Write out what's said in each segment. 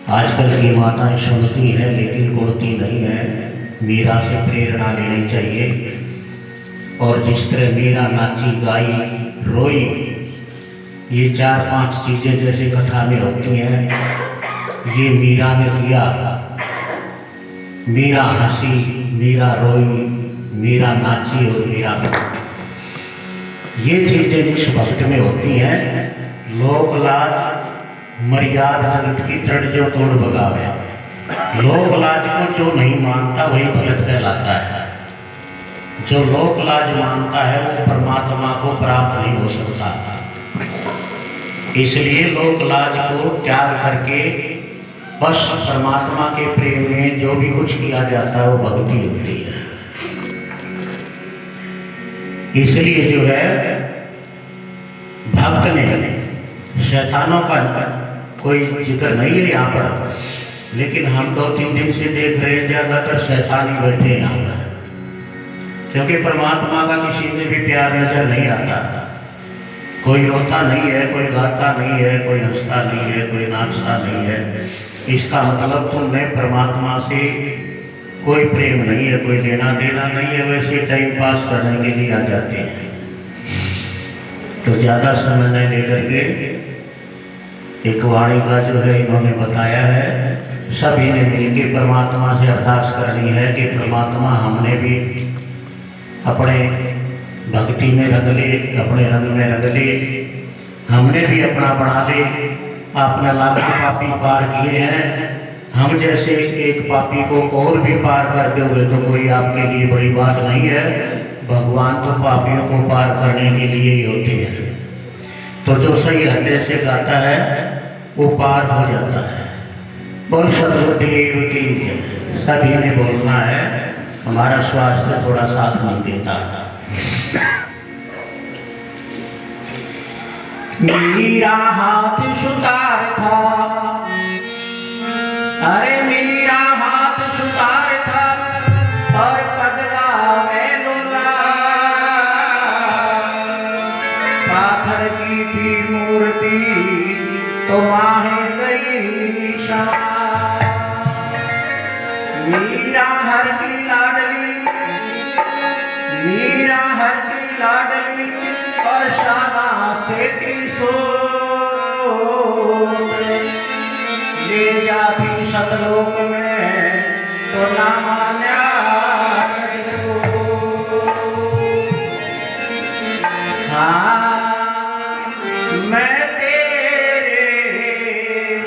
आजकल की माताएं सुनती हैं लेकिन गुणती नहीं है। मीरा से प्रेरणा लेनी चाहिए। और जिस तरह मीरा नाची, गाई, रोई, ये 4-5 चीज़ें जैसे कथा में होती हैं, ये मीरा ने किया। मीरा हंसी, मीरा रोई, मीरा नाची और मीरा ये चीज़ें जिस भक्त में होती हैं, लोक लाज मर्यादा जगत की तड़जों तोड़ भगावे। लोक लाज को जो नहीं मानता वही भगत कहलाता है। जो लोक लाज मानता है वो परमात्मा को प्राप्त नहीं हो सकता। इसलिए लोक लाज को त्याग करके बस परमात्मा के प्रेम में जो भी कुछ किया जाता है वो भक्ति होती है। इसलिए जो है भक्त ने, शैतानों का कोई जिक्र नहीं है यहाँ पर, लेकिन हम 2-3 दिन से देख रहे हैं ज़्यादातर शैतान ही बैठे हैं यहाँ पर, क्योंकि परमात्मा का किसी में भी प्यार नजर नहीं आता। कोई रोता नहीं है, कोई गाता नहीं है, कोई हंसता नहीं है, कोई नाचता नहीं है। इसका मतलब तुमने परमात्मा से कोई प्रेम नहीं है, कोई लेना देना नहीं है, वैसे टाइम पास करने के लिए आ जाते हैं। तो ज़्यादा समय नहीं लेकर के एक वाणी का जो है इन्होंने बताया है, सभी ने मिलकर परमात्मा से अरदास करनी है कि परमात्मा हमने भी अपने भक्ति में रंग ले, अपने रंग में रंग ले, हमने भी अपना बना ले। आपने लाखों पापी पार किए हैं, हम जैसे एक पापी को और भी पार कर दोगे तो कोई आपके लिए बड़ी बात नहीं है। भगवान तो पापियों को पार करने के लिए ही होते हैं। तो जो सही हृदय से गाता है वो पार हो जाता है। बोल सर्वदेव की सभी ने बोलना है, हमारा स्वास्थ्य थोड़ा साथ नहीं देता। मीरा हाथ सुतार था, अरे मीरा हाथ सुतार था और पगला में लोला। पाथर की थी मूर्ति तो माहे गई शाम। मीरा हर की लाडली, मीरा हर की लाडली और शामा से ले जाती सतलोक में तो ना मान्या। हाँ मैं तेरे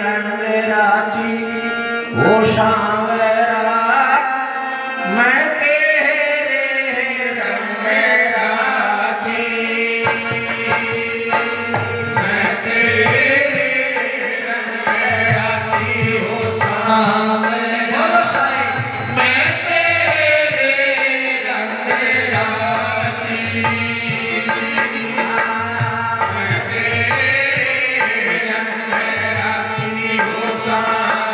रंग राजी वो शाम मैं तेरे रंग राजी, मैं तेरे रंग राजी हो शाम मैं तेरे रंग राजी, मैं तेरे रंग राजी हो शाम।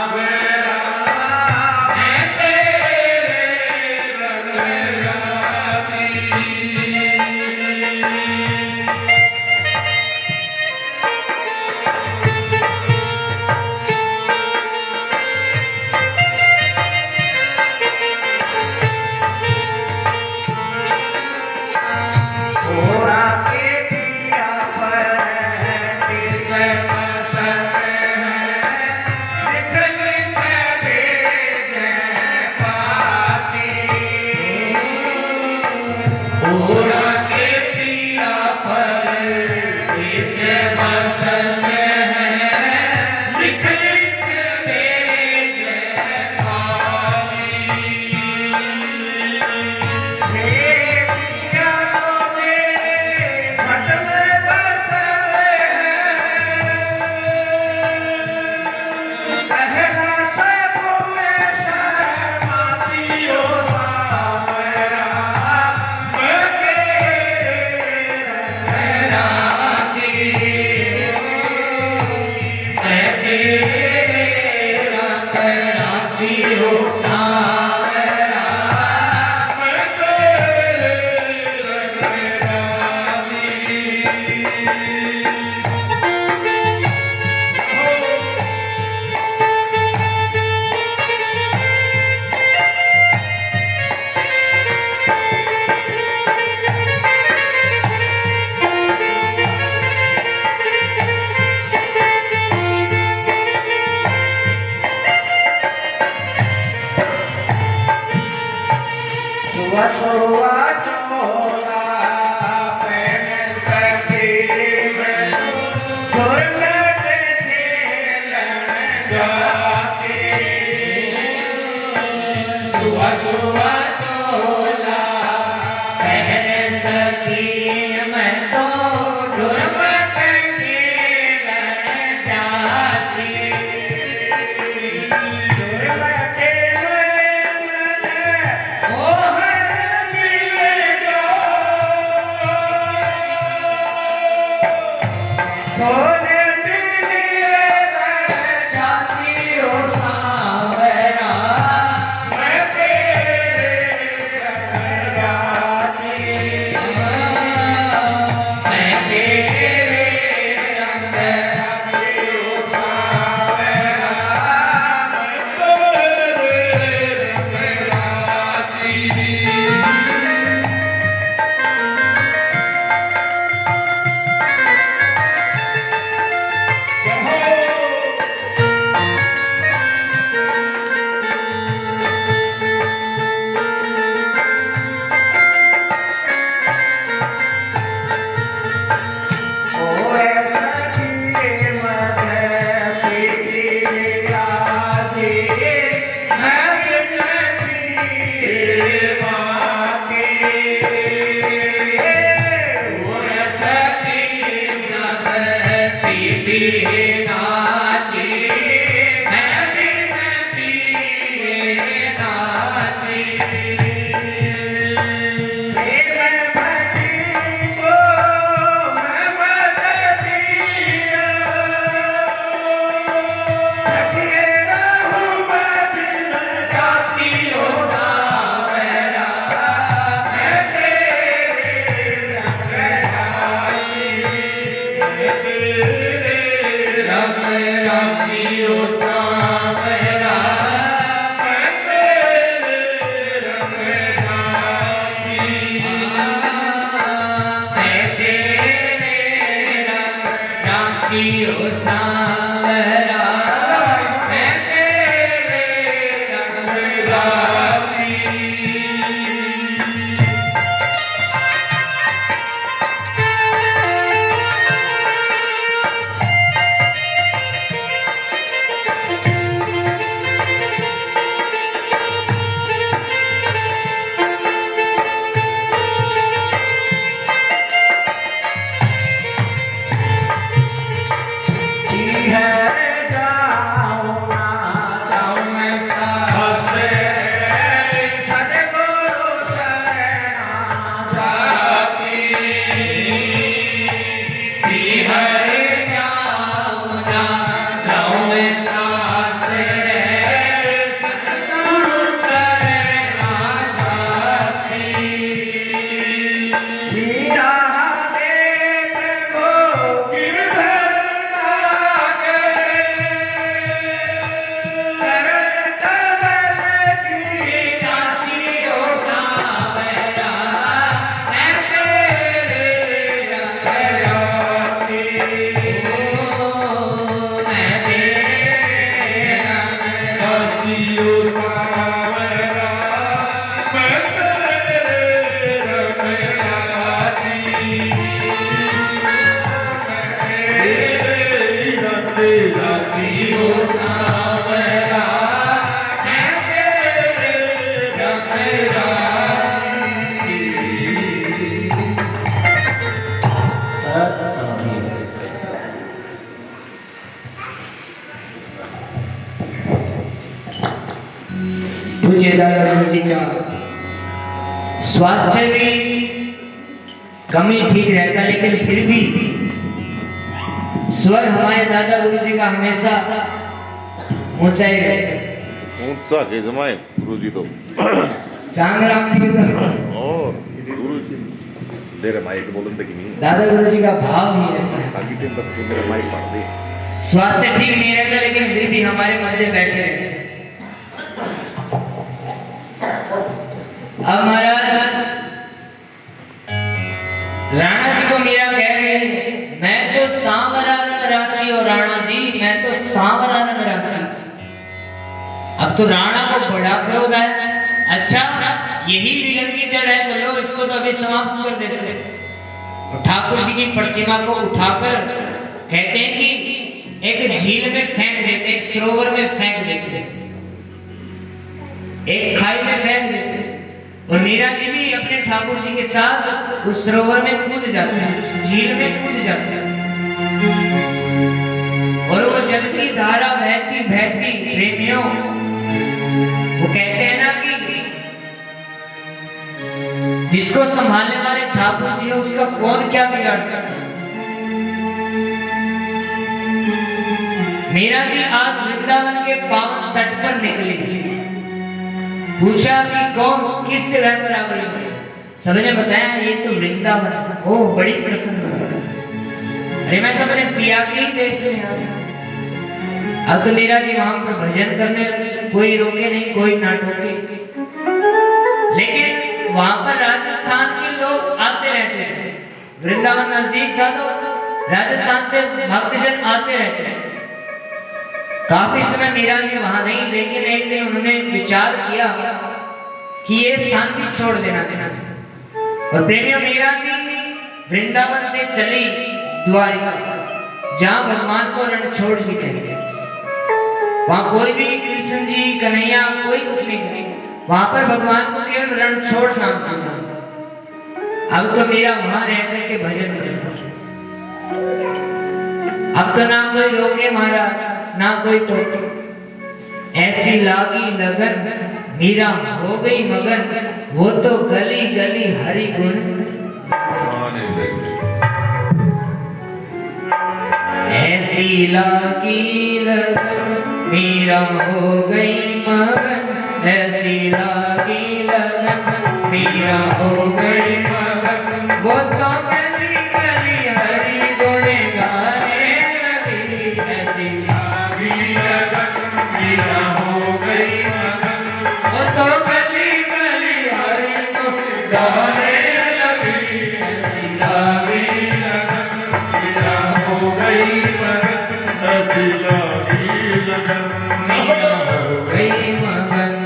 पूज्य दादा गुरु जी का स्वास्थ्य में कमी ठीक रहता, लेकिन फिर भी स्वर हमारे दादा गुरु जी का हमेशा ऊंचाई रहता। ऊंचा के जमाए गुरु जी तो चांगराम थी और गुरु जी तेरे माइक बोलन तक नहीं, दादा गुरु जी का भाव ही ऐसा है। आगे टेम तक मेरा माइक पढ़ दे। स्वास्थ्य ठीक नहीं रहता, लेकिन फिर भी हमारे मध्य बैठे रहते। अब महाराज राणा जी को मीरा कह रहे, मैं तो सांवरा रंग रांची और राणा जी मैं तो सांवरा रंग रांची। अब तो राणा को बड़ा क्रोध है। अच्छा यही विघन की जड़ है, तो लो इसको तो अभी समाप्त कर देते। तो ठाकुर जी की प्रतिमा को उठाकर कहते हैं कि एक झील में फेंक देते, सरोवर में फेंक देते, एक खाई में फेंक देते। और मीरा जी भी अपने ठाकुर जी के साथ उस सरोवर में कूद जाते हैं, उस झील में कूद जाते हैं। और वो जल की धारा बहती बहती, प्रेमियों, वो कहते हैं ना कि जिसको संभालने वाले ठाकुर जी है उसका कौन क्या बिगाड़ सकता है। मीरा जी आज वृंदावन के पावन तट पर निकली, पूछा कि कौन किस जगह पर आ गई। सबने बताया ये तो वृंदावन। ओ बड़ी प्रसन्नता, अरे मैं तो अपने पिया के ही देश में आ गया। अब तो मीरा जी वहां पर भजन करने लगे, कोई रोके नहीं, कोई ना टोके। लेकिन वहां पर राजस्थान के लोग आते रहते थे, वृंदावन नजदीक था तो राजस्थान से भक्तजन आते रहते थे। काफी समय मीरा जी वहां नहीं, लेकिन एक दिन उन्होंने विचार किया कि ये स्थान भी छोड़ देना चाहिए। और प्रेमियों, मीरा जी वृंदावन से चली द्वारिका, जहां भगवान को रणछोड़ जी कहते। वहां कोई भी कृष्ण जी, कन्हैया, कोई कुछ नहीं कहते, वहां पर भगवान को केवल रणछोड़ नाम से। अब तो मीरा वहां रह करके भजन करता, अब तो ना कोई रोके महाराज, ना कोई टोके। ऐसी लागी लगन, मीरा हो गई मगन, वो तो गली गली हरि गुण। ऐसी लागी लगन, मीरा हो गई मगन, ऐसी लागी लगन, मीरा हो गई मगन, वो तो गली गली हरि गुण गाने लगी। ऐसी लागी लगन, मीरा हो गई मगन, वो तो गली गली हरि गुण गाने लगी। ऐसी लागी लगन, मीरा हो गई मगन, ऐसी लागी लगन, मीरा हो गई मगन।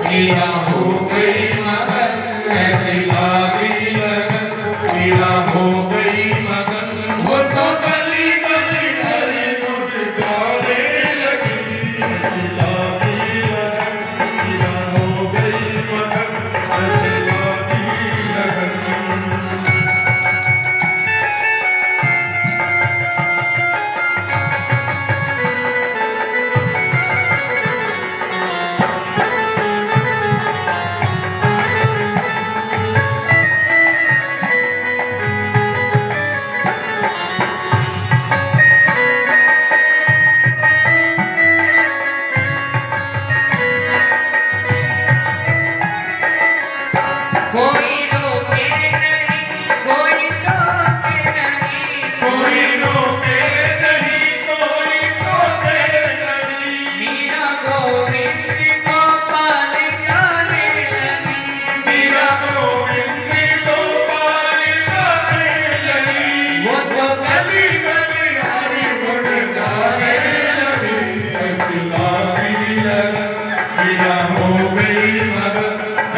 मीरा हो गई मगन, ऐसी लागी लगन, मीरा हो गई मगन, वो तो गली गली हरि गुण गाने लगी। ऐसी लागी लगन, मीरा हो गई मगन, ऐसी लागी लगन।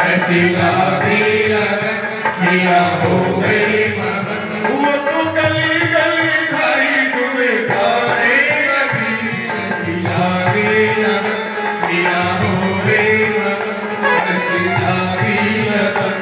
ऐसी लागी लगन, मीरा हो गई मगन, वो तो गली गली हरि गुण गाने लगी। ऐसी लागी लगन, मीरा हो गई मगन, ऐसी लागी लगन।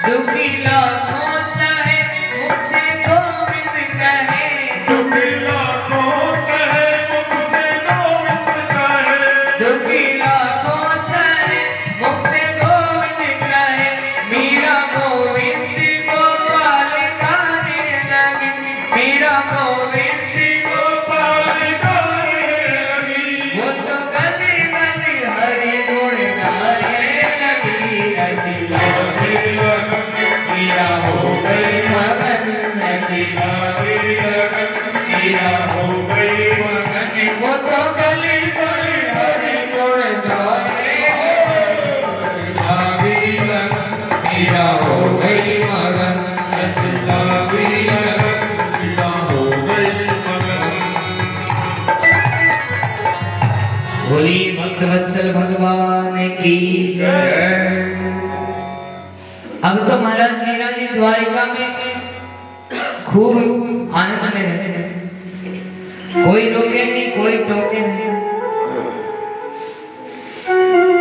दुखी लाखों सहे मुझसे गोविंद कहे दुखी लाखों सहे मुझसे गोविंद कहे दुखी लाखों सहे मुझसे गोविंद कहे मीरा गोविंद गोपाल गाने लगी मीरा गोविंद गोपाल गाने लगी वो तो गली गली हरि गुण गाने लगी ऐसी लागे लगन मीरा हो गई मगन ऐसी लागे लगन मीरा हो गई मगन वो तो गली गली हरि गुण गाने लागे लगन मीरा हो गई मगन ऐसे लागे लगन हो गई मगन बोली भक्तवत्सल भगवान की जय। अब तो महाराज मीरा जी द्वारिका में खूब आनंद में रहते हैं कोई रोके नहीं कोई टोके नहीं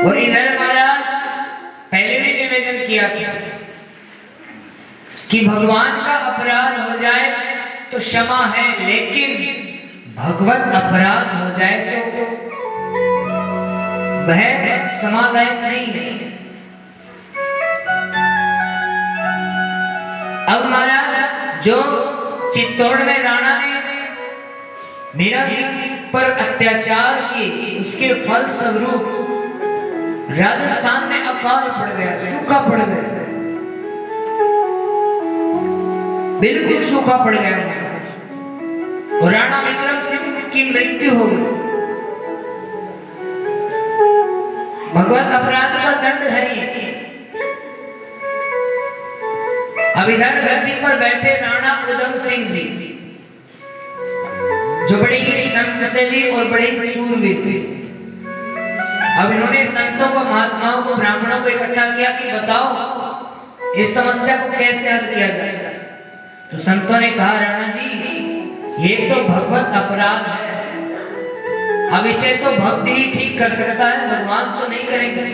और इधर महाराज पहले भी निवेदन किया था कि भगवान का अपराध हो जाए तो क्षमा है लेकिन भगवत अपराध हो जाए तो वह समाधान नहीं है। अब महाराज जो चित्तौड़ में राणा ने मीरा जी पर अत्याचार किए उसके फल स्वरूप राजस्थान में अकाल पड़ गया सूखा पड़ गया बिल्कुल सूखा पड़ गया और राणा विक्रम सिंह की मृत्यु हो गई भगवत अपराध का दंड धरिए। अब इधर गद्दी पर बैठे राणा उधम सिंह जी जो बड़े ही संत सेवी और बड़े ही शूरवीर थे। अब इन्होंने संतों को महात्माओं को ब्राह्मणों को इकट्ठा किया कि बताओ इस समस्या को कैसे हल किया जाएगा। तो संतों ने कहा राणा जी ये तो भगवत अपराध है अब इसे तो भक्त ही ठीक कर सकता है भगवान तो नहीं करेंगे।